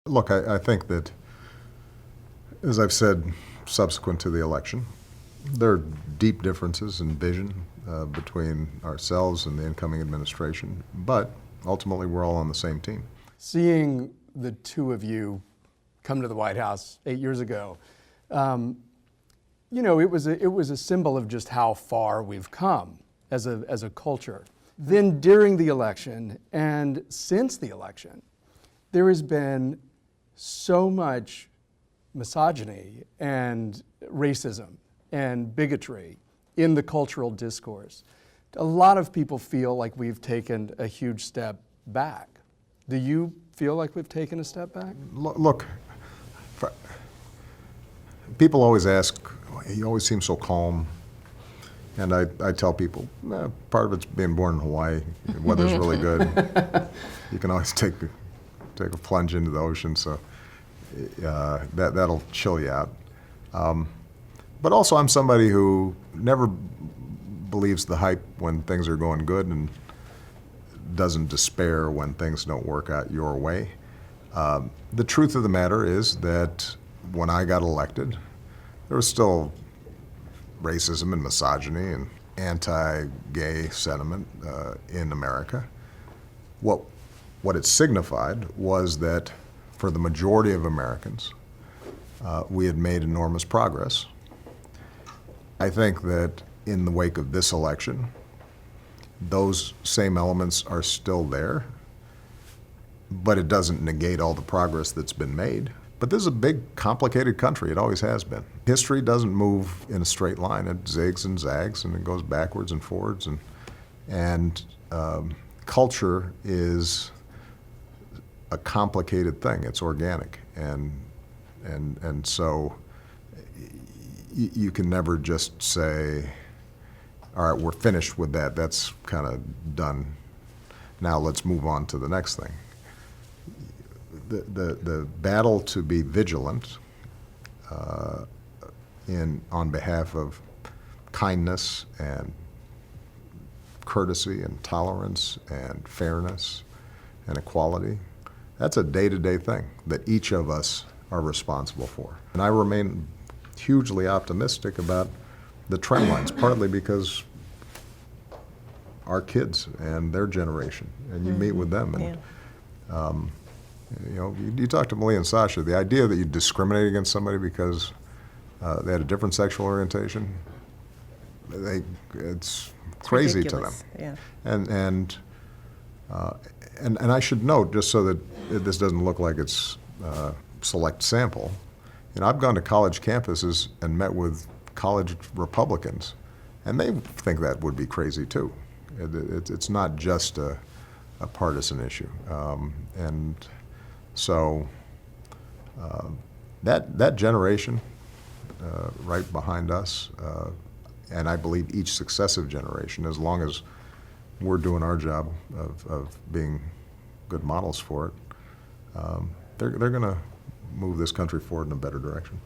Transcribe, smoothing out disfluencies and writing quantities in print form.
Look, I think that, as I've said subsequent to the election, there are deep differences in vision between ourselves and the incoming administration, but ultimately we're all on the same team. Seeing the two of you come to the White House 8 years ago, you know, it was a symbol of just how far we've come as a culture. Then during the election and since the election, there has been so much misogyny and racism and bigotry in the cultural discourse. A lot of people feel like we've taken a huge step back. Do you feel like we've taken a step back? Look, people always ask, you always seem so calm. And I tell people, part of it's being born in Hawaii. The weather's really good. You can always take a plunge into the ocean, so that'll chill you out. But also, I'm somebody who never believes the hype when things are going good and doesn't despair when things don't work out your way. The truth of the matter is that when I got elected, there was still racism and misogyny and anti-gay sentiment in America. What it signified was that for the majority of Americans, we had made enormous progress. I think that in the wake of this election, those same elements are still there, but it doesn't negate all the progress that's been made. But this is a big, complicated country. It always has been. History doesn't move in a straight line. It zigs and zags, and it goes backwards and forwards. And culture is a complicated thing. It's organic, and so you can never just say, all right, we're finished with that. That's kind of done. Now let's move on to the next thing. The battle to be vigilant on behalf of kindness and courtesy and tolerance and fairness and equality, that's a day-to-day thing that each of us are responsible for. And I remain hugely optimistic about the trend lines, partly because our kids and their generation, and you meet with them, and you know, you talk to Malia and Sasha, the idea that you discriminate against somebody because they had a different sexual orientation, it's crazy ridiculous. To them. Yeah. And I should note, just so that this doesn't look like it's a select sample, you know, I've gone to college campuses and met with college Republicans, and they think that would be crazy too. It's not just a partisan issue. And so that generation right behind us, and I believe each successive generation, as long as we're doing our job of being good models for it, they're going to move this country forward in a better direction.